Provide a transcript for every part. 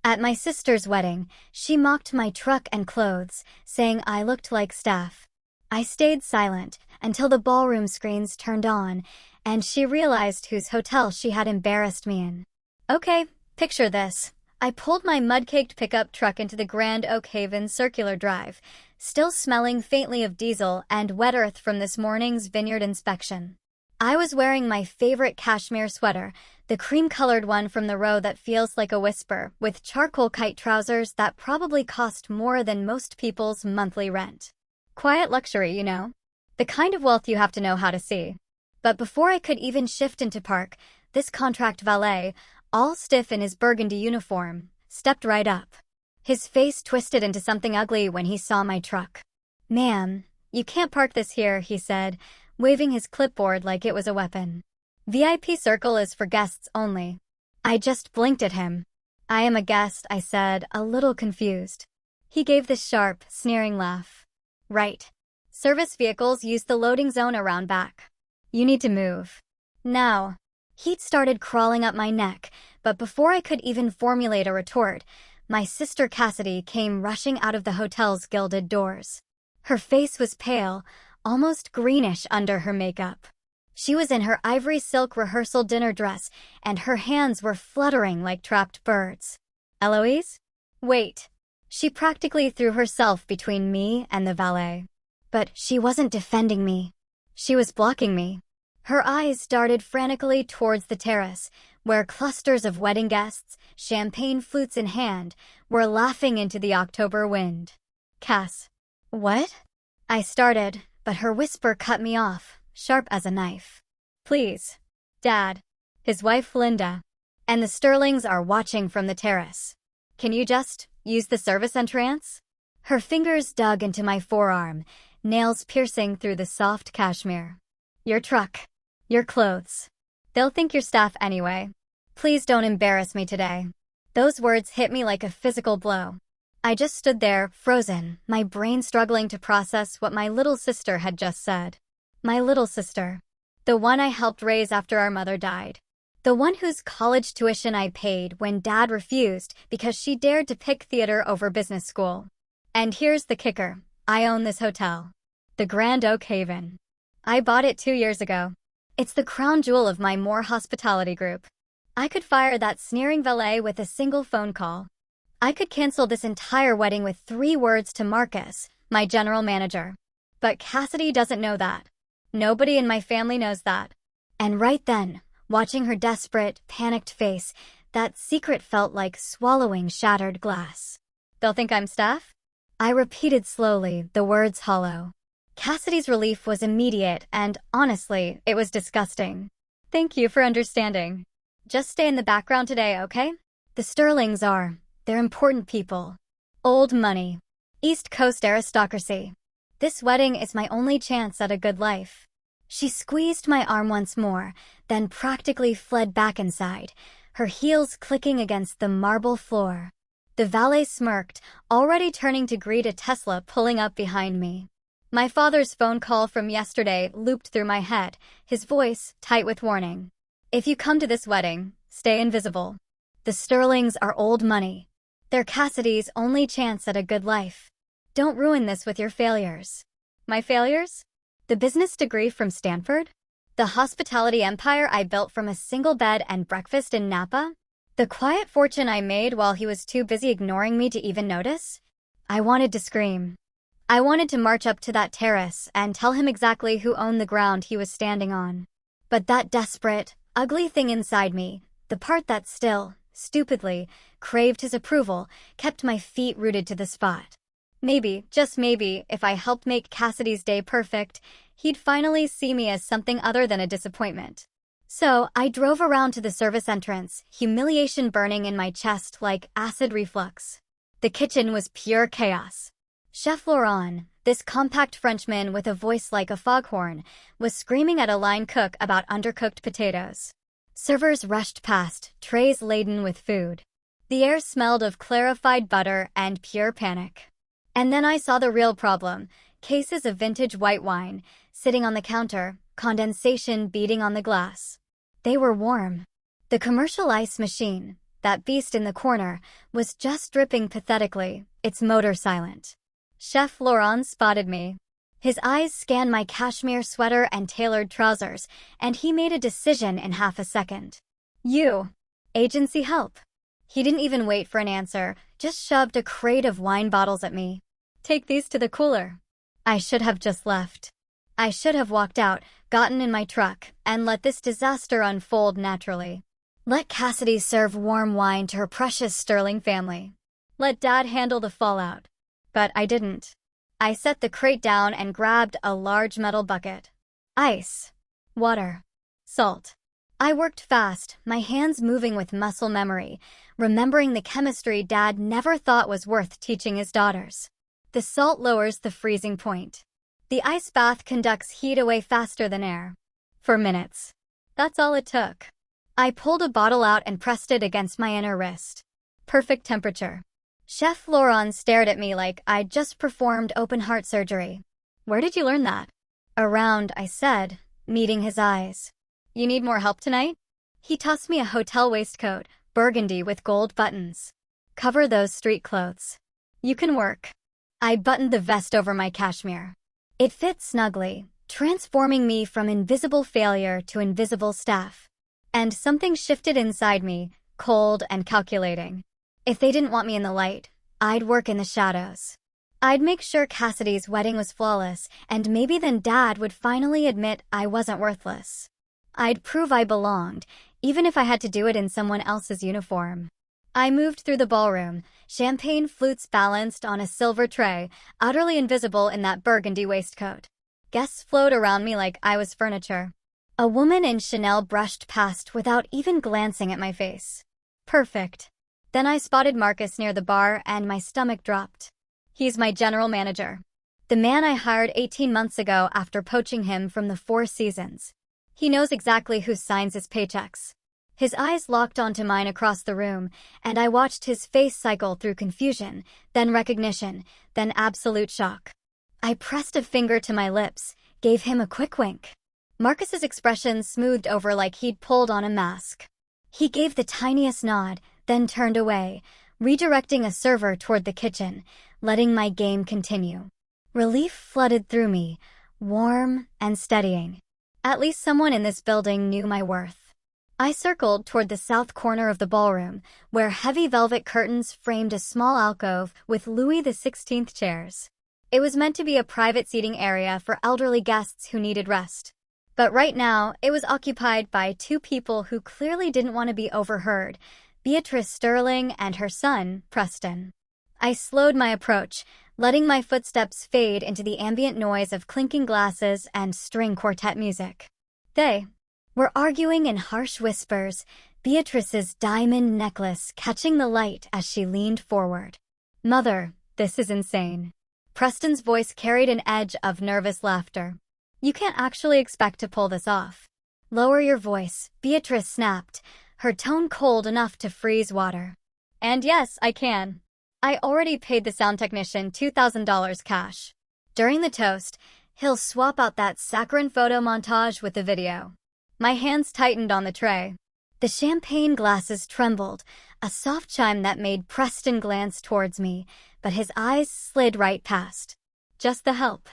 At my sister's wedding, she mocked my truck and clothes, saying I looked like staff. I stayed silent until the ballroom screens turned on, and she realized whose hotel she had embarrassed me in. Okay, picture this. I pulled my mud-caked pickup truck into the Grand Oak Haven circular drive, still smelling faintly of diesel and wet earth from this morning's vineyard inspection. I was wearing my favorite cashmere sweater, the cream-colored one from the row that feels like a whisper, with charcoal kite trousers that probably cost more than most people's monthly rent. Quiet luxury, you know. The kind of wealth you have to know how to see. But before I could even shift into park, this contract valet, all stiff in his burgundy uniform, stepped right up. His face twisted into something ugly when he saw my truck. "Ma'am, you can't park this here," he said, waving his clipboard like it was a weapon. "VIP circle is for guests only." I just blinked at him. "I am a guest," I said, a little confused. He gave this sharp, sneering laugh. "Right. Service vehicles use the loading zone around back. You need to move. Now." Heat started crawling up my neck, but before I could even formulate a retort, my sister Cassidy came rushing out of the hotel's gilded doors. Her face was pale, almost greenish under her makeup. She was in her ivory silk rehearsal dinner dress, and her hands were fluttering like trapped birds. "Eloise? Wait." She practically threw herself between me and the valet. But she wasn't defending me. She was blocking me. Her eyes darted frantically towards the terrace, where clusters of wedding guests, champagne flutes in hand, were laughing into the October wind. "Cass." "What?" I started, but her whisper cut me off, sharp as a knife. "Please. Dad. His wife Linda. And the Sterlings are watching from the terrace. Can you just use the service entrance?" Her fingers dug into my forearm, nails piercing through the soft cashmere. "Your truck. Your clothes. They'll think you're staff anyway. Please don't embarrass me today." Those words hit me like a physical blow. I just stood there, frozen, my brain struggling to process what my little sister had just said. My little sister. The one I helped raise after our mother died. The one whose college tuition I paid when Dad refused because she dared to pick theater over business school. And here's the kicker. I own this hotel. The Grand Oak Haven. I bought it 2 years ago. It's the crown jewel of my Moore hospitality group. I could fire that sneering valet with a single phone call. I could cancel this entire wedding with 3 words to Marcus, my general manager. But Cassidy doesn't know that. Nobody in my family knows that. And right then, watching her desperate, panicked face, that secret felt like swallowing shattered glass. "They'll think I'm staff?" I repeated slowly, the words hollow. Cassidy's relief was immediate, and honestly, it was disgusting. "Thank you for understanding. Just stay in the background today, okay? The Sterlings they're important people. Old money. East Coast aristocracy. This wedding is my only chance at a good life." She squeezed my arm once more, then practically fled back inside, her heels clicking against the marble floor. The valet smirked, already turning to greet a Tesla pulling up behind me. My father's phone call from yesterday looped through my head, his voice tight with warning. "If you come to this wedding, stay invisible. The Sterlings are old money. They're Cassidy's only chance at a good life. Don't ruin this with your failures." My failures? The business degree from Stanford? The hospitality empire I built from a single bed and breakfast in Napa? The quiet fortune I made while he was too busy ignoring me to even notice? I wanted to scream. I wanted to march up to that terrace and tell him exactly who owned the ground he was standing on. But that desperate, ugly thing inside me, the part that still, stupidly, craved his approval, kept my feet rooted to the spot. Maybe, just maybe, if I helped make Cassidy's day perfect, he'd finally see me as something other than a disappointment. So I drove around to the service entrance, humiliation burning in my chest like acid reflux. The kitchen was pure chaos. Chef Laurent, this compact Frenchman with a voice like a foghorn, was screaming at a line cook about undercooked potatoes. Servers rushed past, trays laden with food. The air smelled of clarified butter and pure panic. And then I saw the real problem, cases of vintage white wine, sitting on the counter, condensation beating on the glass. They were warm. The commercial ice machine, that beast in the corner, was just dripping pathetically, its motor silent. Chef Laurent spotted me. His eyes scanned my cashmere sweater and tailored trousers, and he made a decision in half a second. You. Agency help. He didn't even wait for an answer, just shoved a crate of wine bottles at me. Take these to the cooler. I should have just left. I should have walked out, gotten in my truck, and let this disaster unfold naturally. Let Cassidy serve warm wine to her precious Sterling family. Let Dad handle the fallout. But I didn't. I set the crate down and grabbed a large metal bucket. Ice. Water. Salt. I worked fast, my hands moving with muscle memory, remembering the chemistry Dad never thought was worth teaching his daughters. The salt lowers the freezing point. The ice bath conducts heat away faster than air. For minutes. That's all it took. I pulled a bottle out and pressed it against my inner wrist. Perfect temperature. Chef Laurent stared at me like I'd just performed open-heart surgery. Where did you learn that? Around, I said, meeting his eyes. You need more help tonight? He tossed me a hotel waistcoat, burgundy with gold buttons. Cover those street clothes. You can work. I buttoned the vest over my cashmere. It fit snugly, transforming me from invisible failure to invisible staff. And something shifted inside me, cold and calculating. If they didn't want me in the light, I'd work in the shadows. I'd make sure Cassidy's wedding was flawless, and maybe then Dad would finally admit I wasn't worthless. I'd prove I belonged, even if I had to do it in someone else's uniform. I moved through the ballroom, champagne flutes balanced on a silver tray, utterly invisible in that burgundy waistcoat. Guests flowed around me like I was furniture. A woman in Chanel brushed past without even glancing at my face. Perfect. Then I spotted Marcus near the bar and my stomach dropped. He's my general manager. The man I hired 18 months ago after poaching him from the Four Seasons. He knows exactly who signs his paychecks. His eyes locked onto mine across the room, and I watched his face cycle through confusion, then recognition, then absolute shock. I pressed a finger to my lips, gave him a quick wink. Marcus's expression smoothed over like he'd pulled on a mask. He gave the tiniest nod, then turned away, redirecting a server toward the kitchen, letting my game continue. Relief flooded through me, warm and steadying. At least someone in this building knew my worth. I circled toward the south corner of the ballroom, where heavy velvet curtains framed a small alcove with Louis XVI chairs. It was meant to be a private seating area for elderly guests who needed rest. But right now, it was occupied by two people who clearly didn't want to be overheard, Beatrice Sterling and her son, Preston. I slowed my approach, letting my footsteps fade into the ambient noise of clinking glasses and string quartet music. They were arguing in harsh whispers, Beatrice's diamond necklace catching the light as she leaned forward. "Mother, this is insane." Preston's voice carried an edge of nervous laughter. "You can't actually expect to pull this off." "Lower your voice," Beatrice snapped, her tone cold enough to freeze water. "And yes, I can. I already paid the sound technician $2,000 cash. During the toast, he'll swap out that saccharine photo montage with the video." My hands tightened on the tray. The champagne glasses trembled, a soft chime that made Preston glance towards me, but his eyes slid right past. "Just the help.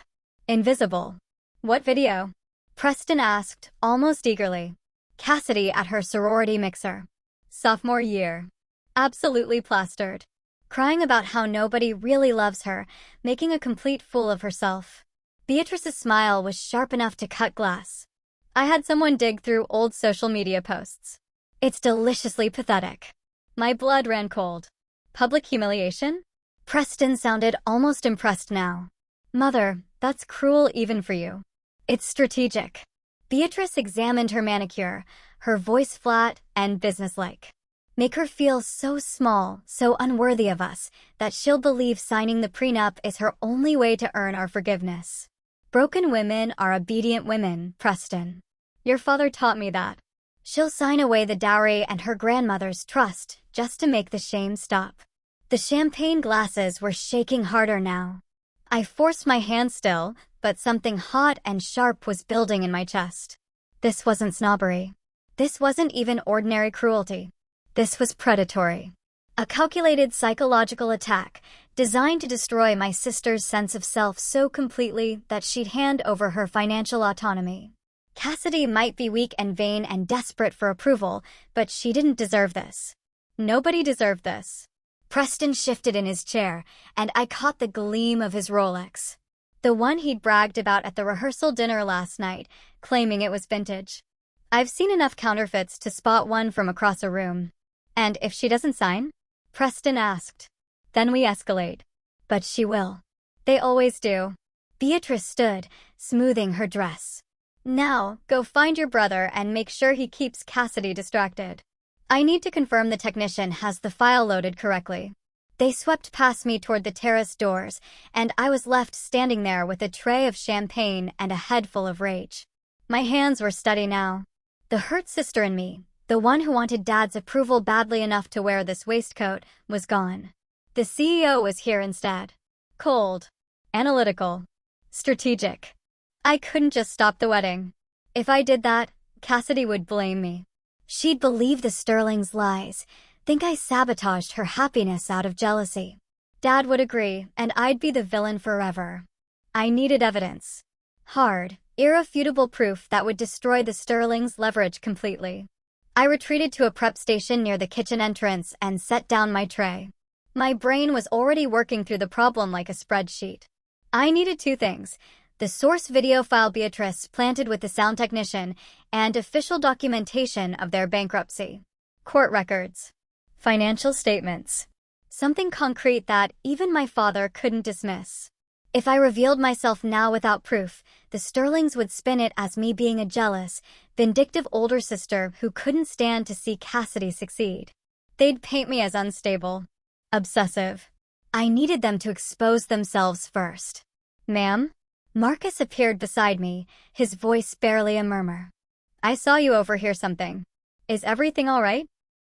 Invisible." "What video?" Preston asked, almost eagerly. "Cassidy at her sorority mixer. Sophomore year. Absolutely plastered. Crying about how nobody really loves her, making a complete fool of herself." Beatrice's smile was sharp enough to cut glass. I had someone dig through old social media posts. It's deliciously pathetic. My blood ran cold. Public humiliation? Preston sounded almost impressed now. "Mother, that's cruel even for you." "It's strategic." Beatrice examined her manicure, her voice flat and businesslike. "Make her feel so small, so unworthy of us, that she'll believe signing the prenup is her only way to earn our forgiveness. Broken women are obedient women, Preston. Your father taught me that. She'll sign away the dowry and her grandmother's trust just to make the shame stop." The champagne glasses were shaking harder now. I forced my hand still, but something hot and sharp was building in my chest. This wasn't snobbery. This wasn't even ordinary cruelty. This was predatory. A calculated psychological attack designed to destroy my sister's sense of self so completely that she'd hand over her financial autonomy. Cassidy might be weak and vain and desperate for approval, but she didn't deserve this. Nobody deserved this. Preston shifted in his chair, and I caught the gleam of his Rolex. The one he'd bragged about at the rehearsal dinner last night, claiming it was vintage. I've seen enough counterfeits to spot one from across a room. And if she doesn't sign? Preston asked. Then we escalate. But she will. They always do. Beatrice stood, smoothing her dress. Now, go find your brother and make sure he keeps Cassidy distracted. I need to confirm the technician has the file loaded correctly. They swept past me toward the terrace doors, and I was left standing there with a tray of champagne and a head full of rage. My hands were steady now. The hurt sister in me, the one who wanted Dad's approval badly enough to wear this waistcoat, was gone. The CEO was here instead. Cold. Analytical. Strategic. I couldn't just stop the wedding. If I did that, Cassidy would blame me. She'd believe the Sterling's lies, think I sabotaged her happiness out of jealousy. Dad would agree, and I'd be the villain forever. I needed evidence. Hard, irrefutable proof that would destroy the Sterling's leverage completely. I retreated to a prep station near the kitchen entrance and set down my tray. My brain was already working through the problem like a spreadsheet. I needed two things: the source video file Beatrice planted with the sound technician, and official documentation of their bankruptcy. Court records. Financial statements. Something concrete that even my father couldn't dismiss. If I revealed myself now without proof, the Sterlings would spin it as me being a jealous, vindictive older sister who couldn't stand to see Cassidy succeed. They'd paint me as unstable. Obsessive. I needed them to expose themselves first. Ma'am? Marcus appeared beside me, his voice barely a murmur. I saw you overhear something. Is everything all right?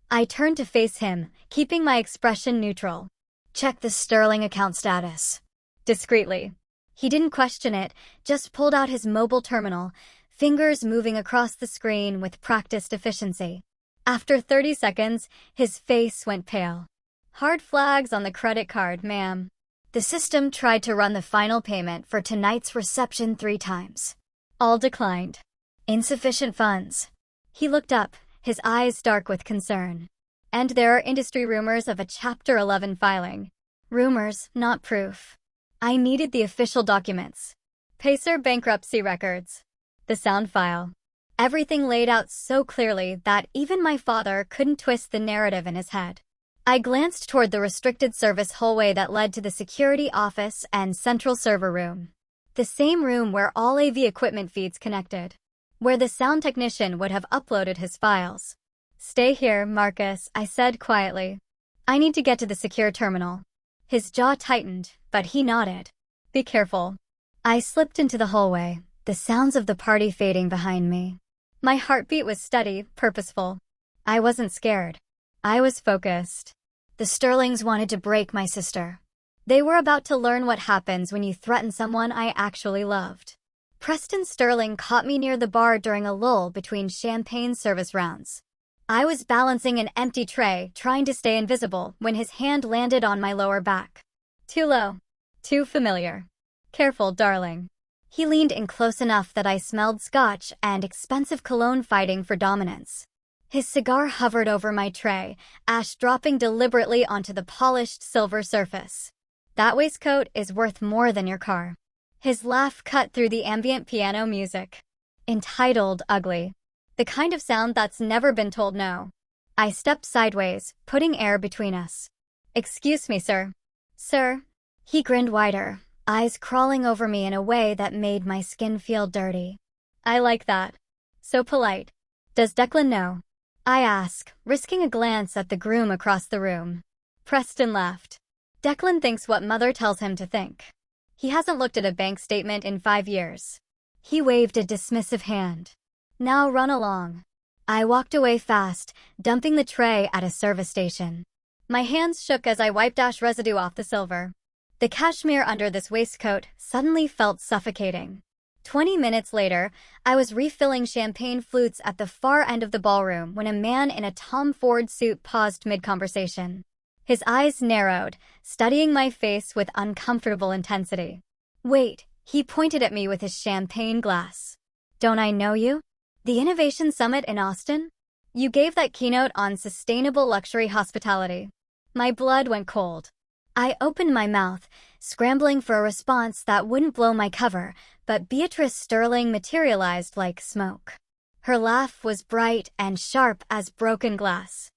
I turned to face him, keeping my expression neutral. Check the Sterling account status. Discreetly. He didn't question it, just pulled out his mobile terminal, fingers moving across the screen with practiced efficiency. After 30 seconds, his face went pale. Hard flags on the credit card, ma'am. The system tried to run the final payment for tonight's reception 3 times. All declined. Insufficient funds. He looked up, his eyes dark with concern. And there are industry rumors of a Chapter 11 filing. Rumors, not proof. I needed the official documents. Pacer bankruptcy records. The sound file. Everything laid out so clearly that even my father couldn't twist the narrative in his head. I glanced toward the restricted service hallway that led to the security office and central server room. The same room where all AV equipment feeds connected. Where the sound technician would have uploaded his files. Stay here, Marcus, I said quietly. I need to get to the secure terminal. His jaw tightened, but he nodded. Be careful. I slipped into the hallway, the sounds of the party fading behind me. My heartbeat was steady, purposeful. I wasn't scared. I was focused. The Sterlings wanted to break my sister. They were about to learn what happens when you threaten someone I actually loved. Preston Sterling caught me near the bar during a lull between champagne service rounds. I was balancing an empty tray, trying to stay invisible, when his hand landed on my lower back. Too low. Too familiar. Careful, darling. He leaned in close enough that I smelled scotch and expensive cologne fighting for dominance. His cigar hovered over my tray, ash dropping deliberately onto the polished silver surface. That waistcoat is worth more than your car. His laugh cut through the ambient piano music. Entitled ugly. The kind of sound that's never been told no. I stepped sideways, putting air between us. Excuse me, sir. Sir. He grinned wider, eyes crawling over me in a way that made my skin feel dirty. I like that. So polite. Does Declan know? I ask, risking a glance at the groom across the room. Preston laughed. Declan thinks what Mother tells him to think. He hasn't looked at a bank statement in 5 years. He waved a dismissive hand. Now run along. I walked away fast, dumping the tray at a service station. My hands shook as I wiped ash residue off the silver. The cashmere under this waistcoat suddenly felt suffocating. 20 minutes later, I was refilling champagne flutes at the far end of the ballroom when a man in a Tom Ford suit paused mid-conversation. His eyes narrowed, studying my face with uncomfortable intensity. "Wait," he pointed at me with his champagne glass. "Don't I know you? The Innovation Summit in Austin? You gave that keynote on sustainable luxury hospitality." My blood went cold. I opened my mouth, scrambling for a response that wouldn't blow my cover, but Beatrice Sterling materialized like smoke. Her laugh was bright and sharp as broken glass.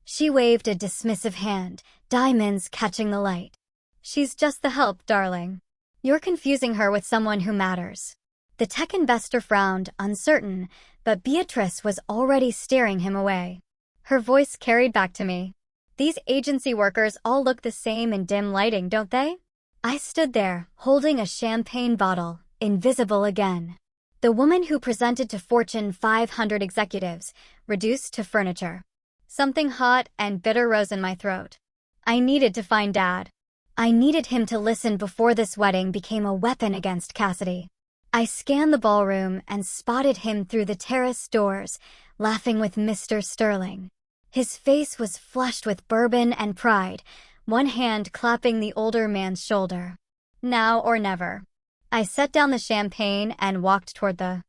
She waved a dismissive hand, diamonds catching the light. "She's just the help, darling. You're confusing her with someone who matters." The tech investor frowned, uncertain, but Beatrice was already steering him away. Her voice carried back to me. "These agency workers all look the same in dim lighting, don't they?" I stood there, holding a champagne bottle, invisible again. The woman who presented to Fortune 500 executives, reduced to furniture. Something hot and bitter rose in my throat. I needed to find Dad. I needed him to listen before this wedding became a weapon against Cassidy. I scanned the ballroom and spotted him through the terrace doors, laughing with Mr. Sterling. His face was flushed with bourbon and pride, one hand clapping the older man's shoulder. Now or never. I set down the champagne and walked toward the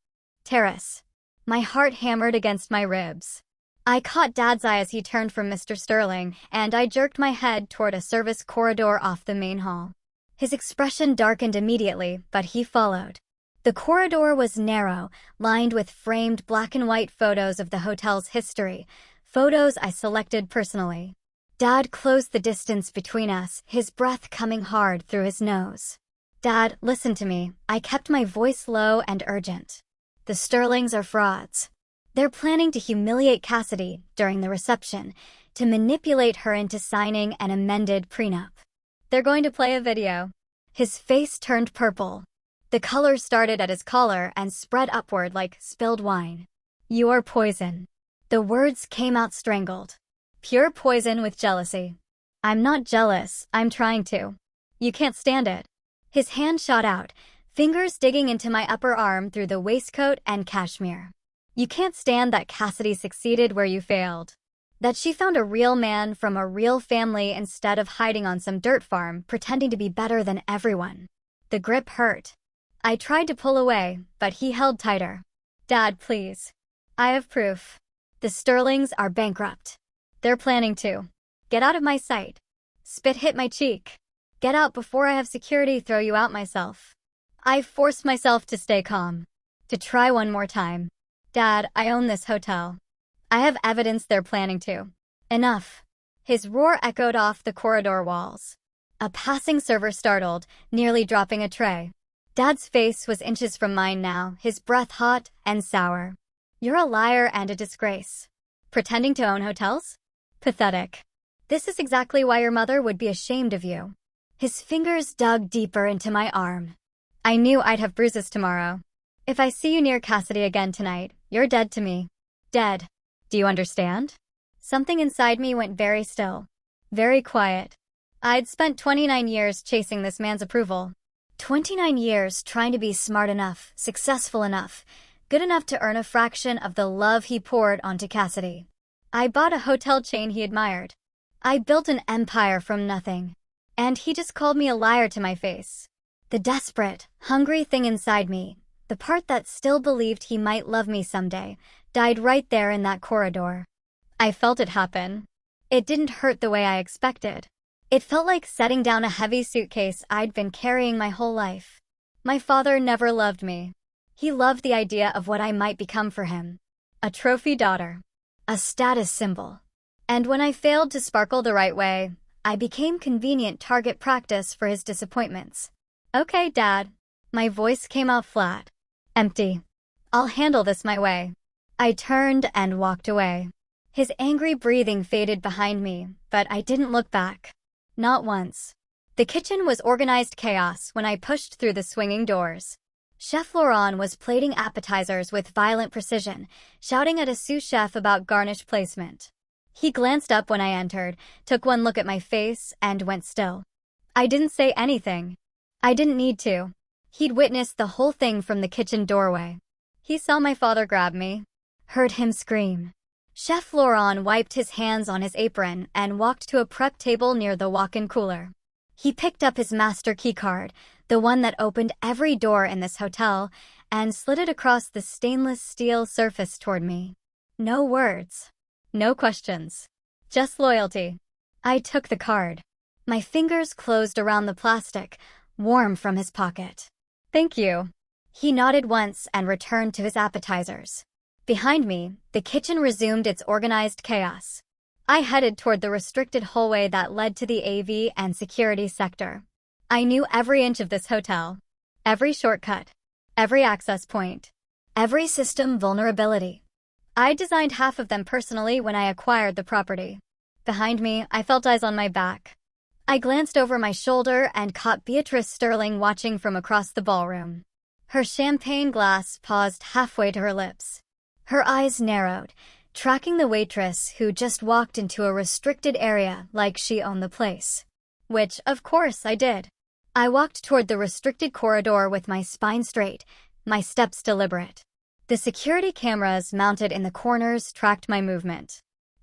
terrace. My heart hammered against my ribs. I caught Dad's eye as he turned from Mr. Sterling, and I jerked my head toward a service corridor off the main hall. His expression darkened immediately, but he followed. The corridor was narrow, lined with framed black and white photos of the hotel's history, photos I selected personally. Dad closed the distance between us, his breath coming hard through his nose. "Dad, listen to me." I kept my voice low and urgent. "The Sterlings are frauds. They're planning to humiliate Cassidy during the reception, to manipulate her into signing an amended prenup. They're going to play a video." His face turned purple. The color started at his collar and spread upward like spilled wine. "You're poison." The words came out strangled. Pure poison with jealousy. "I'm not jealous, I'm trying to. You can't stand it." His hand shot out, fingers digging into my upper arm through the waistcoat and cashmere. "You can't stand that Cassidy succeeded where you failed. That she found a real man from a real family instead of hiding on some dirt farm, pretending to be better than everyone." The grip hurt. I tried to pull away, but he held tighter. "Dad, please. I have proof. The Sterlings are bankrupt. They're planning to. Get out of my sight." Spit hit my cheek. "Get out before I have security throw you out myself." I forced myself to stay calm. To try one more time. "Dad, I own this hotel. I have evidence they're planning to." "Enough." His roar echoed off the corridor walls. A passing server startled, nearly dropping a tray. Dad's face was inches from mine now, his breath hot and sour. "You're a liar and a disgrace. Pretending to own hotels? Pathetic. This is exactly why your mother would be ashamed of you." His fingers dug deeper into my arm. "I knew I'd have bruises tomorrow. If I see you near Cassidy again tonight, you're dead to me. Dead. Do you understand?" Something inside me went very still. Very quiet. I'd spent 29 years chasing this man's approval. 29 years trying to be smart enough, successful enough, good enough to earn a fraction of the love he poured onto Cassidy. I bought a hotel chain he admired. I built an empire from nothing. And he just called me a liar to my face. The desperate, hungry thing inside me, the part that still believed he might love me someday, died right there in that corridor. I felt it happen. It didn't hurt the way I expected. It felt like setting down a heavy suitcase I'd been carrying my whole life. My father never loved me. He loved the idea of what I might become for him. A trophy daughter. A status symbol. And when I failed to sparkle the right way, I became convenient target practice for his disappointments. "Okay, Dad." My voice came out flat. Empty. "I'll handle this my way." I turned and walked away. His angry breathing faded behind me, but I didn't look back. Not once. The kitchen was organized chaos when I pushed through the swinging doors. Chef Laurent was plating appetizers with violent precision, shouting at a sous chef about garnish placement. He glanced up when I entered, took one look at my face, and went still. I didn't say anything. I didn't need to. He'd witnessed the whole thing from the kitchen doorway. He saw my father grab me, heard him scream. Chef Laurent wiped his hands on his apron and walked to a prep table near the walk-in cooler. He picked up his master keycard, the one that opened every door in this hotel, and slid it across the stainless steel surface toward me. No words. No questions. Just loyalty. I took the card. My fingers closed around the plastic, warm from his pocket. Thank you. He nodded once and returned to his appetizers. Behind me, the kitchen resumed its organized chaos. I headed toward the restricted hallway that led to the AV and security sector. I knew every inch of this hotel. Every shortcut. Every access point. Every system vulnerability. I designed half of them personally when I acquired the property. Behind me, I felt eyes on my back. I glanced over my shoulder and caught Beatrice Sterling watching from across the ballroom. Her champagne glass paused halfway to her lips. Her eyes narrowed, tracking the waitress who just walked into a restricted area like she owned the place. Which, of course, I did. I walked toward the restricted corridor with my spine straight, my steps deliberate. The security cameras mounted in the corners tracked my movement.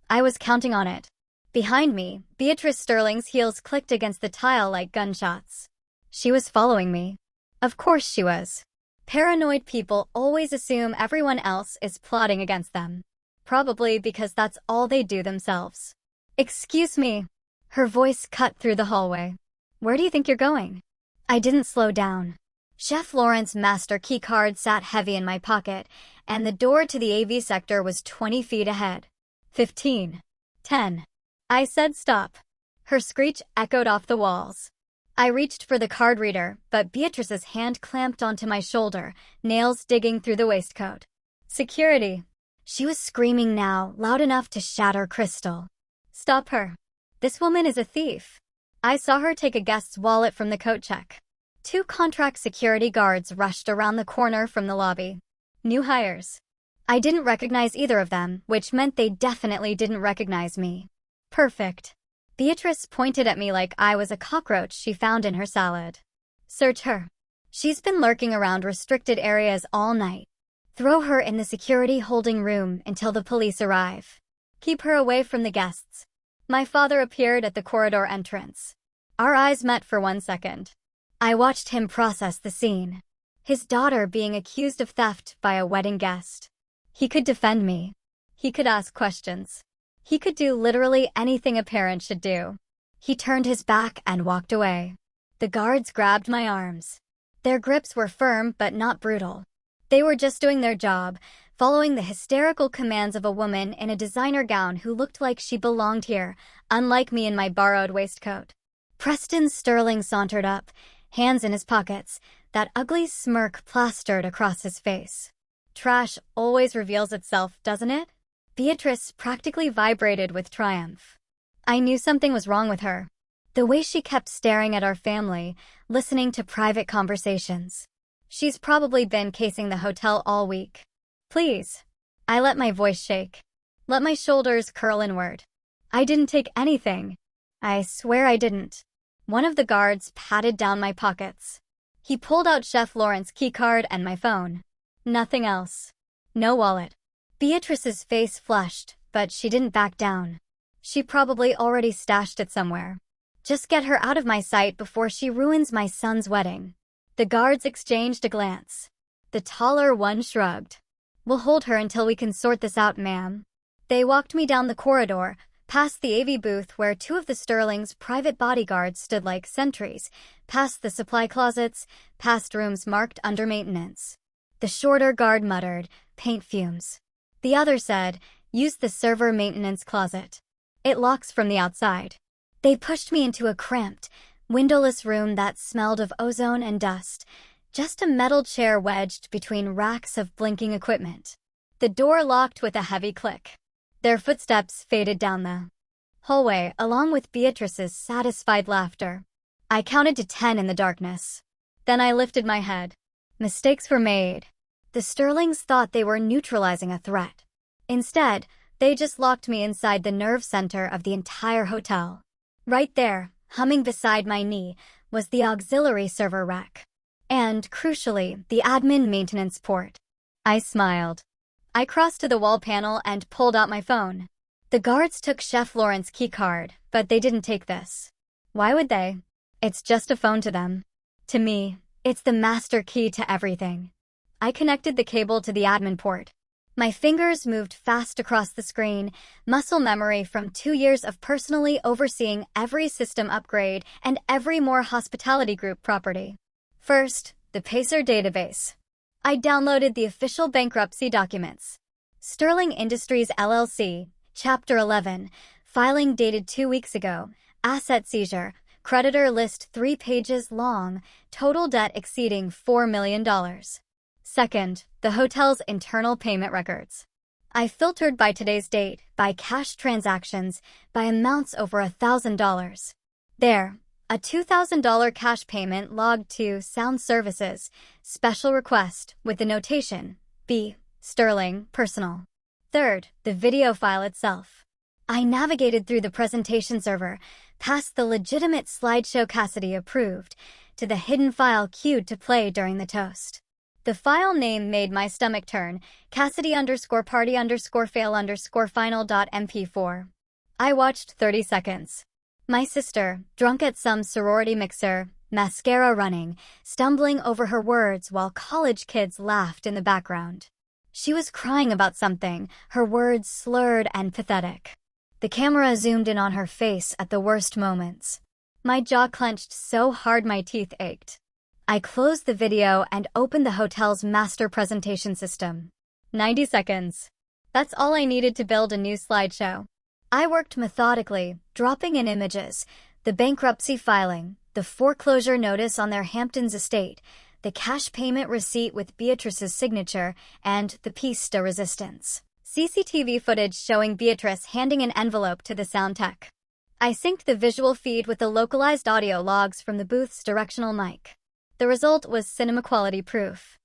I was counting on it. Behind me, Beatrice Sterling's heels clicked against the tile like gunshots. She was following me. Of course she was. Paranoid people always assume everyone else is plotting against them. Probably because that's all they do themselves. Excuse me. Her voice cut through the hallway. Where do you think you're going? I didn't slow down. Chef Laurent's master keycard sat heavy in my pocket, and the door to the AV sector was 20 feet ahead. 15. 10. I said stop. Her screech echoed off the walls. I reached for the card reader, but Beatrice's hand clamped onto my shoulder, nails digging through the waistcoat. Security. She was screaming now, loud enough to shatter crystal. Stop her. This woman is a thief. I saw her take a guest's wallet from the coat check. 2 contract security guards rushed around the corner from the lobby. New hires. I didn't recognize either of them, which meant they definitely didn't recognize me. Perfect. Beatrice pointed at me like I was a cockroach she found in her salad. Search her. She's been lurking around restricted areas all night. Throw her in the security holding room until the police arrive. Keep her away from the guests. My father appeared at the corridor entrance. Our eyes met for 1 second. I watched him process the scene. His daughter being accused of theft by a wedding guest. He could defend me. He could ask questions. He could do literally anything a parent should do. He turned his back and walked away. The guards grabbed my arms. Their grips were firm but not brutal. They were just doing their job, following the hysterical commands of a woman in a designer gown who looked like she belonged here, unlike me in my borrowed waistcoat. Preston Sterling sauntered up, hands in his pockets, that ugly smirk plastered across his face. Trash always reveals itself, doesn't it? Beatrice practically vibrated with triumph. I knew something was wrong with her. The way she kept staring at our family, listening to private conversations. She's probably been casing the hotel all week. Please. I let my voice shake. Let my shoulders curl inward. I didn't take anything. I swear I didn't. One of the guards patted down my pockets. He pulled out Chef Laurent's keycard and my phone. Nothing else. No wallet. Beatrice's face flushed, but she didn't back down. She probably already stashed it somewhere. Just get her out of my sight before she ruins my son's wedding. The guards exchanged a glance. The taller one shrugged. We'll hold her until we can sort this out, ma'am. They walked me down the corridor, past the AV booth where 2 of the Sterling's private bodyguards stood like sentries, past the supply closets, past rooms marked under maintenance. The shorter guard muttered, paint fumes. The other said, use the server maintenance closet. It locks from the outside. They pushed me into a cramped, windowless room that smelled of ozone and dust, just a metal chair wedged between racks of blinking equipment. The door locked with a heavy click. Their footsteps faded down the hallway, along with Beatrice's satisfied laughter. I counted to 10 in the darkness. Then I lifted my head. Mistakes were made. The Sterlings thought they were neutralizing a threat. Instead, they just locked me inside the nerve center of the entire hotel. Right there, humming beside my knee, was the auxiliary server rack. And, crucially, the admin maintenance port. I smiled. I crossed to the wall panel and pulled out my phone. The guards took Chef Lauren's keycard, but they didn't take this. Why would they? It's just a phone to them. To me, it's the master key to everything. I connected the cable to the admin port. My fingers moved fast across the screen, muscle memory from 2 years of personally overseeing every system upgrade and every more hospitality group property. First, the Pacer database. I downloaded the official bankruptcy documents. Sterling Industries LLC, Chapter 11, filing dated 2 weeks ago, asset seizure, creditor list 3 pages long, total debt exceeding $4 million. Second, the hotel's internal payment records. I filtered by today's date, by cash transactions, by amounts over $1,000. There, a $2,000 cash payment logged to Sound Services, special request, with the notation, B. Sterling, personal. Third, the video file itself. I navigated through the presentation server, past the legitimate slideshow Cassidy approved, to the hidden file queued to play during the toast. The file name made my stomach turn, Cassidy_party_fail_final.mp4. I watched 30 seconds. My sister, drunk at some sorority mixer, mascara running, stumbling over her words while college kids laughed in the background. She was crying about something, her words slurred and pathetic. The camera zoomed in on her face at the worst moments. My jaw clenched so hard my teeth ached. I closed the video and opened the hotel's master presentation system. 90 seconds. That's all I needed to build a new slideshow. I worked methodically, dropping in images, the bankruptcy filing, the foreclosure notice on their Hamptons estate, the cash payment receipt with Beatrice's signature, and the piece de resistance. CCTV footage showing Beatrice handing an envelope to the sound tech. I synced the visual feed with the localized audio logs from the booth's directional mic. The result was cinema-quality proof.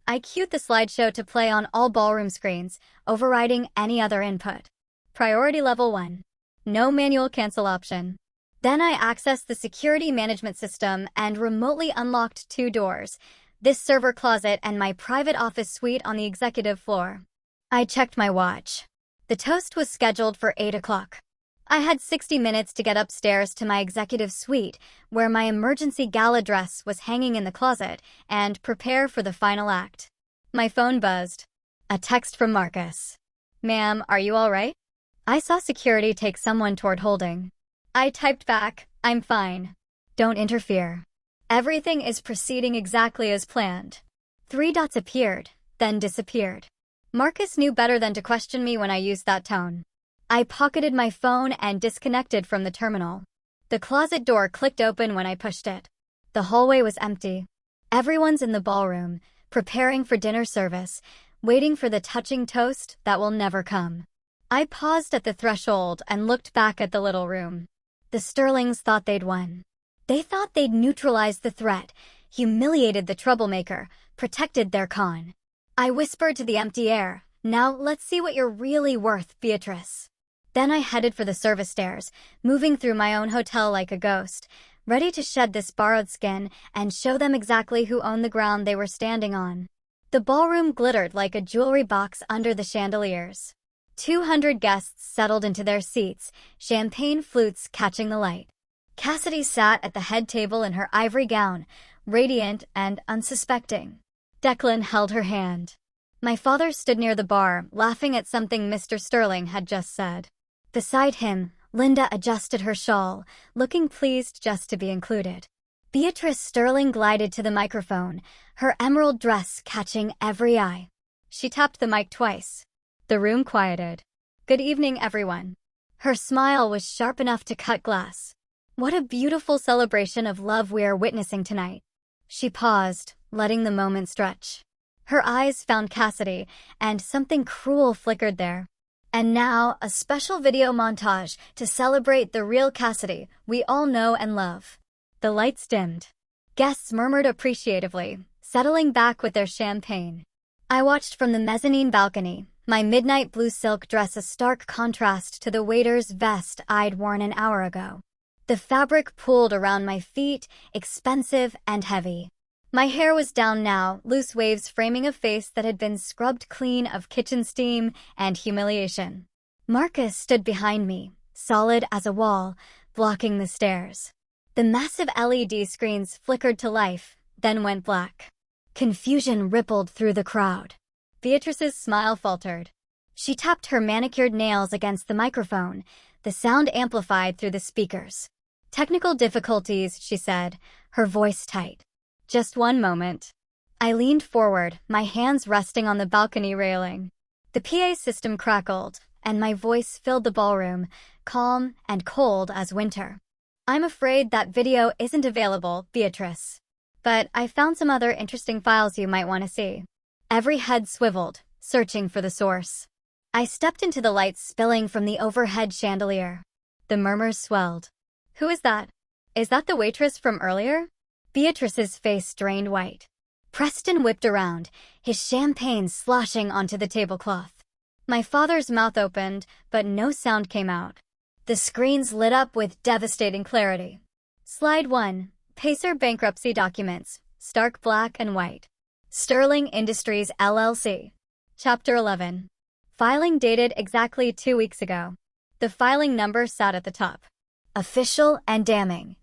I queued the slideshow to play on all ballroom screens, overriding any other input. Priority Level 1. No manual cancel option. Then I accessed the security management system and remotely unlocked 2 doors, this server closet and my private office suite on the executive floor. I checked my watch. The toast was scheduled for 8 o'clock. I had 60 minutes to get upstairs to my executive suite, where my emergency gala dress was hanging in the closet, and prepare for the final act. My phone buzzed. A text from Marcus. "Ma'am, are you all right?" I saw security take someone toward holding. I typed back, "I'm fine. Don't interfere. Everything is proceeding exactly as planned." 3 dots appeared, then disappeared. Marcus knew better than to question me when I used that tone. I pocketed my phone and disconnected from the terminal. The closet door clicked open when I pushed it. The hallway was empty. Everyone's in the ballroom, preparing for dinner service, waiting for the touching toast that will never come. I paused at the threshold and looked back at the little room. The Sterlings thought they'd won. They thought they'd neutralized the threat, humiliated the troublemaker, protected their con. I whispered to the empty air, "Now let's see what you're really worth, Beatrice." Then I headed for the service stairs, moving through my own hotel like a ghost, ready to shed this borrowed skin and show them exactly who owned the ground they were standing on. The ballroom glittered like a jewelry box under the chandeliers. 200 guests settled into their seats, champagne flutes catching the light. Cassidy sat at the head table in her ivory gown, radiant and unsuspecting. Declan held her hand. My father stood near the bar, laughing at something Mr. Sterling had just said. Beside him, Linda adjusted her shawl, looking pleased just to be included. Beatrice Sterling glided to the microphone, her emerald dress catching every eye. She tapped the mic twice. The room quieted. "Good evening, everyone." Her smile was sharp enough to cut glass. "What a beautiful celebration of love we are witnessing tonight." She paused, letting the moment stretch. Her eyes found Cassidy, and something cruel flickered there. And now, a special video montage to celebrate the real Cassidy we all know and love. The lights dimmed. Guests murmured appreciatively, settling back with their champagne. I watched from the mezzanine balcony, my midnight blue silk dress a stark contrast to the waiter's vest I'd worn an hour ago. The fabric pulled around my feet, expensive and heavy. My hair was down now, loose waves framing a face that had been scrubbed clean of kitchen steam and humiliation. Marcus stood behind me, solid as a wall, blocking the stairs. The massive LED screens flickered to life, then went black. Confusion rippled through the crowd. Beatrice's smile faltered. She tapped her manicured nails against the microphone, the sound amplified through the speakers. "Technical difficulties," she said, her voice tight. "Just one moment." I leaned forward, my hands resting on the balcony railing. The PA system crackled, and my voice filled the ballroom, calm and cold as winter. "I'm afraid that video isn't available, Beatrice. But I found some other interesting files you might want to see." Every head swiveled, searching for the source. I stepped into the light spilling from the overhead chandelier. The murmurs swelled. "Who is that? Is that the waitress from earlier?" Beatrice's face drained white. Preston whipped around, his champagne sloshing onto the tablecloth. My father's mouth opened, but no sound came out. The screens lit up with devastating clarity. Slide 1. Pacer bankruptcy documents, stark black and white. Sterling Industries LLC. Chapter 11. Filing dated exactly 2 weeks ago. The filing number sat at the top. Official and damning.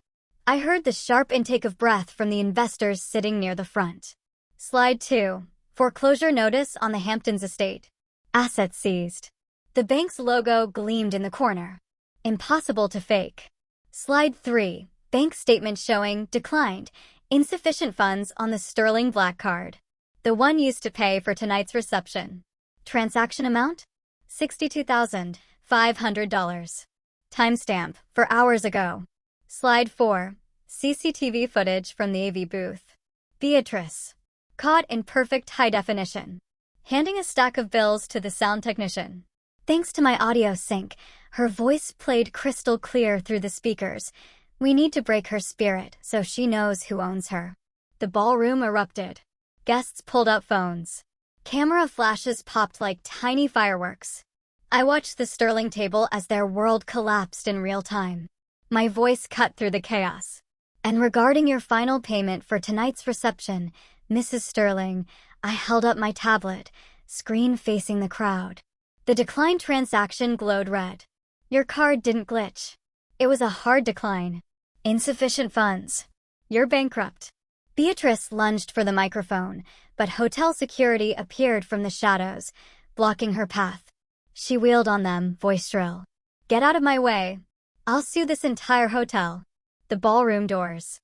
I heard the sharp intake of breath from the investors sitting near the front. Slide 2. Foreclosure notice on the Hamptons estate. Assets seized. The bank's logo gleamed in the corner. Impossible to fake. Slide 3. Bank statement showing declined. Insufficient funds on the sterling black card. The one used to pay for tonight's reception. Transaction amount? $62,500. Timestamp, for hours ago. Slide 4. CCTV footage from the AV booth. Beatrice. Caught in perfect high definition. Handing a stack of bills to the sound technician. Thanks to my audio sync, her voice played crystal clear through the speakers. We need to break her spirit so she knows who owns her. The ballroom erupted. Guests pulled out phones. Camera flashes popped like tiny fireworks. I watched the sterling table as their world collapsed in real time. My voice cut through the chaos. "And regarding your final payment for tonight's reception, Mrs. Sterling," I held up my tablet, screen facing the crowd. The decline transaction glowed red. "Your card didn't glitch. It was a hard decline. Insufficient funds. You're bankrupt." Beatrice lunged for the microphone, but hotel security appeared from the shadows, blocking her path. She wheeled on them, voice shrill. "Get out of my way. I'll sue this entire hotel." The ballroom doors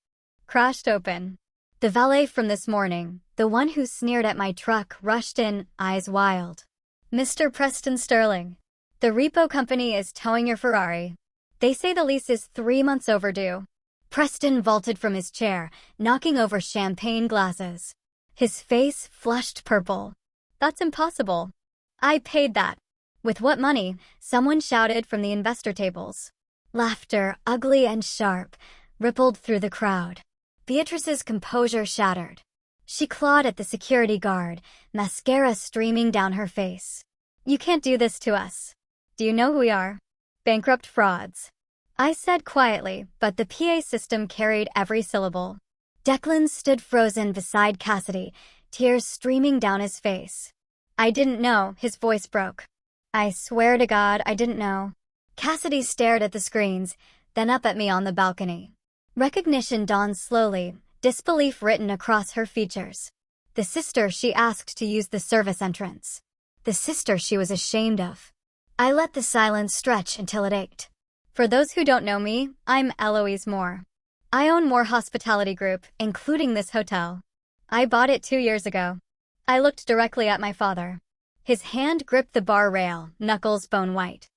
crashed open. The valet from this morning, the one who sneered at my truck, rushed in, eyes wild. "Mr. Preston Sterling, the repo company is towing your Ferrari. They say the lease is 3 months overdue." Preston vaulted from his chair, knocking over champagne glasses. His face flushed purple. "That's impossible. I paid that." "With what money?" someone shouted from the investor tables. Laughter, ugly and sharp, rippled through the crowd. Beatrice's composure shattered. She clawed at the security guard, mascara streaming down her face. "You can't do this to us. Do you know who we are? Bankrupt frauds." I said quietly, but the PA system carried every syllable. Declan stood frozen beside Cassidy, tears streaming down his face. "I didn't know," his voice broke. "I swear to God I didn't know." Cassidy stared at the screens, then up at me on the balcony. Recognition dawned slowly, disbelief written across her features. The sister she asked to use the service entrance. The sister she was ashamed of. I let the silence stretch until it ached. For those who don't know me, I'm Eloise Moore. I own Moore Hospitality Group, including this hotel. I bought it 2 years ago. I looked directly at my father. His hand gripped the bar rail, knuckles bone white.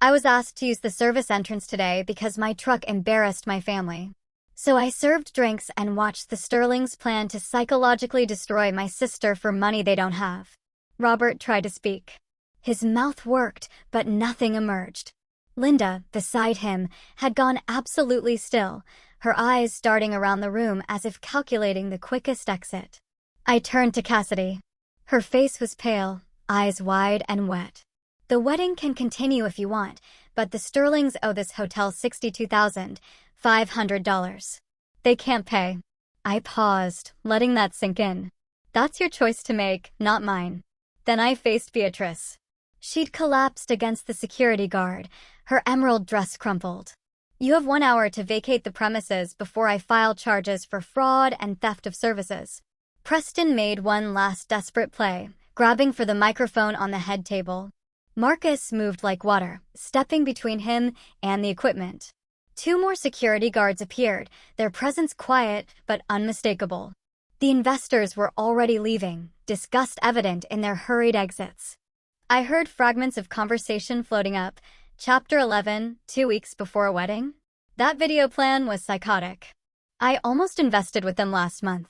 "I was asked to use the service entrance today because my truck embarrassed my family. So I served drinks and watched the Sterlings plan to psychologically destroy my sister for money they don't have." Robert tried to speak. His mouth worked, but nothing emerged. Linda, beside him, had gone absolutely still, her eyes darting around the room as if calculating the quickest exit. I turned to Cassidy. Her face was pale, eyes wide and wet. "The wedding can continue if you want, but the Sterlings owe this hotel $62,500. They can't pay." I paused, letting that sink in. That's your choice to make, not mine. Then I faced Beatrice. She'd collapsed against the security guard, her emerald dress crumpled. You have 1 hour to vacate the premises before I file charges for fraud and theft of services. Preston made one last desperate play, grabbing for the microphone on the head table. Marcus moved like water, stepping between him and the equipment. 2 more security guards appeared, their presence quiet but unmistakable. The investors were already leaving, disgust evident in their hurried exits. I heard fragments of conversation floating up. Chapter 11, 2 weeks before a wedding? That video plan was psychotic. I almost invested with them last month.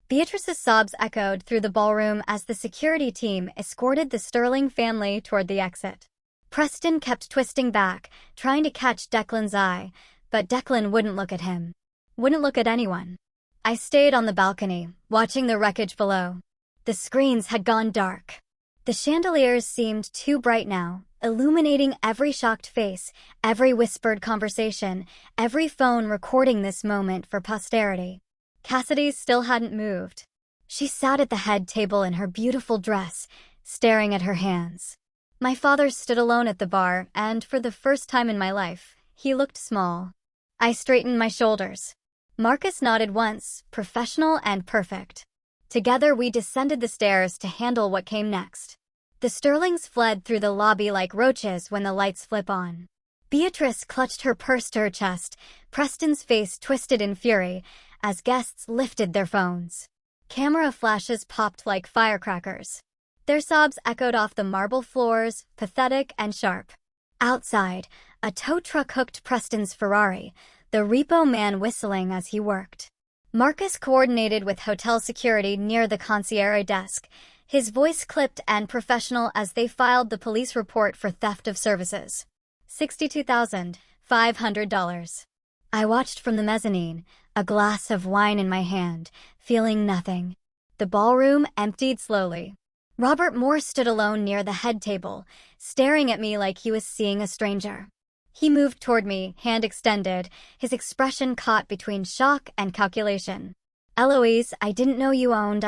Beatrice's sobs echoed through the ballroom as the security team escorted the Sterling family toward the exit. Preston kept twisting back, trying to catch Declan's eye, but Declan wouldn't look at him. Wouldn't look at anyone. I stayed on the balcony, watching the wreckage below. The screens had gone dark. The chandeliers seemed too bright now, illuminating every shocked face, every whispered conversation, every phone recording this moment for posterity. Cassidy still hadn't moved. She sat at the head table in her beautiful dress, staring at her hands. My father stood alone at the bar, and for the first time in my life, he looked small. I straightened my shoulders. Marcus nodded once, professional and perfect. Together we descended the stairs to handle what came next. The Sterlings fled through the lobby like roaches when the lights flip on. Beatrice clutched her purse to her chest, Preston's face twisted in fury, as guests lifted their phones. Camera flashes popped like firecrackers. Their sobs echoed off the marble floors, pathetic and sharp. Outside, a tow truck hooked Preston's Ferrari, the repo man whistling as he worked. Marcus coordinated with hotel security near the concierge desk, his voice clipped and professional as they filed the police report for theft of services. $62,500. I watched from the mezzanine, a glass of wine in my hand, feeling nothing. The ballroom emptied slowly. Robert Moore stood alone near the head table, staring at me like he was seeing a stranger. He moved toward me, hand extended, his expression caught between shock and calculation. Eloise, I didn't know you owned,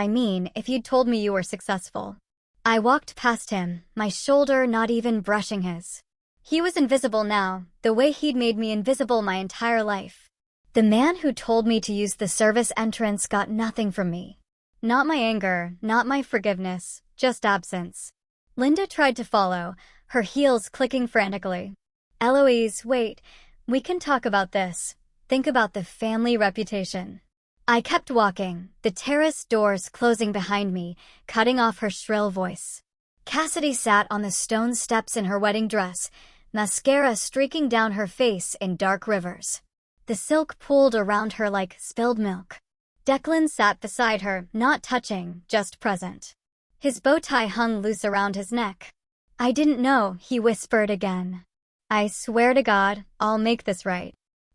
if you'd told me you were successful. I walked past him, my shoulder not even brushing his. He was invisible now, the way he'd made me invisible my entire life. The man who told me to use the service entrance got nothing from me. Not my anger, not my forgiveness, just absence. Linda tried to follow, her heels clicking frantically. Eloise, wait, we can talk about this. Think about the family reputation. I kept walking, the terrace doors closing behind me, cutting off her shrill voice. Cassidy sat on the stone steps in her wedding dress, mascara streaking down her face in dark rivers. The silk pooled around her like spilled milk. Declan sat beside her, not touching, just present. His bow tie hung loose around his neck. I didn't know, he whispered again. I swear to God, I'll make this right.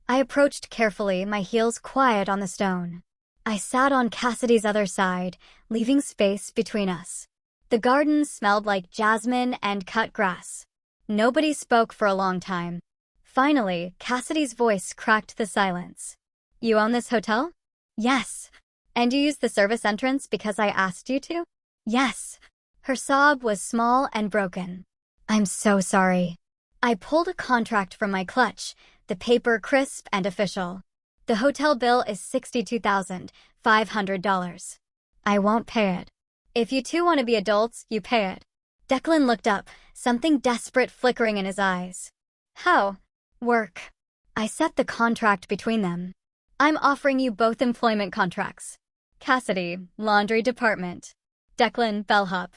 I approached carefully, my heels quiet on the stone. I sat on Cassidy's other side, leaving space between us. The garden smelled like jasmine and cut grass. Nobody spoke for a long time. Finally, Cassidy's voice cracked the silence. You own this hotel? Yes. And you used the service entrance because I asked you to? Yes. Her sob was small and broken. I'm so sorry. I pulled a contract from my clutch, the paper crisp and official. The hotel bill is $62,500. I won't pay it. If you two want to be adults, you pay it. Declan looked up, something desperate flickering in his eyes. How? Work. I set the contract between them. I'm offering you both employment contracts. Cassidy, laundry department. Declan, bellhop.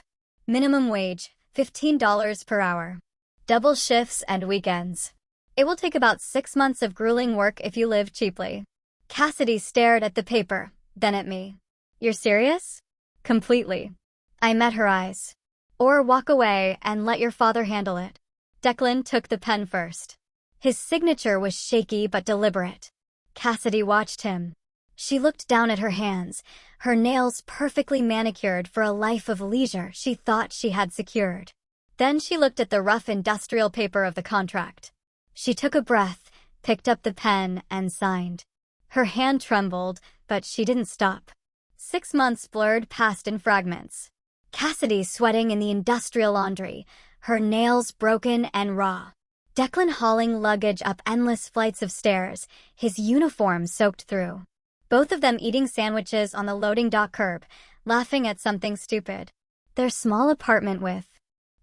Minimum wage, $15 per hour. Double shifts and weekends. It will take about 6 months of grueling work if you live cheaply. Cassidy stared at the paper, then at me. You're serious? Completely. I met her eyes. Or walk away and let your father handle it. Declan took the pen first. His signature was shaky but deliberate. Cassidy watched him. She looked down at her hands, her nails perfectly manicured for a life of leisure she thought she had secured. Then she looked at the rough industrial paper of the contract. She took a breath, picked up the pen, and signed. Her hand trembled, but she didn't stop. 6 months blurred past in fragments. Cassidy sweating in the industrial laundry, her nails broken and raw. Declan hauling luggage up endless flights of stairs, his uniform soaked through. Both of them eating sandwiches on the loading dock curb, laughing at something stupid. Their small apartment with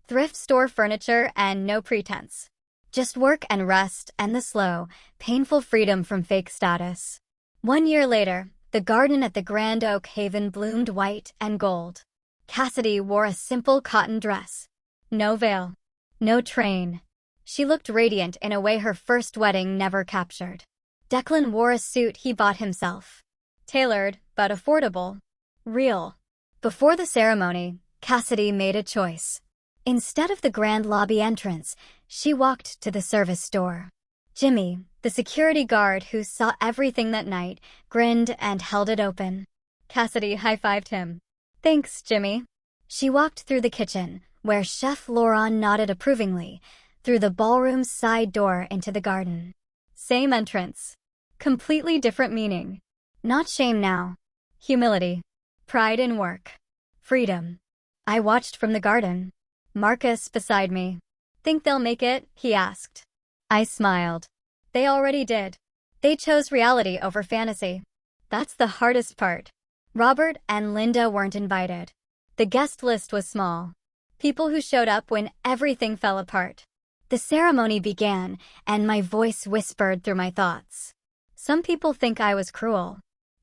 thrift store furniture and no pretense. Just work and rest and the slow, painful freedom from fake status. 1 year later, the garden at the Grand Oak Haven bloomed white and gold. Cassidy wore a simple cotton dress. No veil. No train. She looked radiant in a way her first wedding never captured. Declan wore a suit he bought himself. Tailored, but affordable. Real. Before the ceremony, Cassidy made a choice. Instead of the grand lobby entrance, she walked to the service door. Jimmy, the security guard who saw everything that night, grinned and held it open. Cassidy high-fived him. "Thanks, Jimmy." She walked through the kitchen, where Chef Laurent nodded approvingly, through the ballroom's side door into the garden. Same entrance. Completely different meaning. Not shame now. Humility. Pride in work. Freedom. I watched from the garden. Marcus beside me. "Think they'll make it?" he asked. I smiled. They already did. They chose reality over fantasy. That's the hardest part. Robert and Linda weren't invited. The guest list was small. People who showed up when everything fell apart. The ceremony began, and my voice whispered through my thoughts. Some people think I was cruel.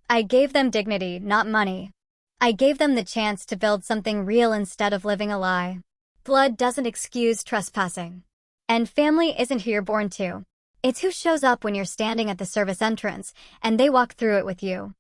I gave them dignity, not money. I gave them the chance to build something real instead of living a lie. Blood doesn't excuse trespassing. And family isn't who you're born to. It's who shows up when you're standing at the service entrance, and they walk through it with you.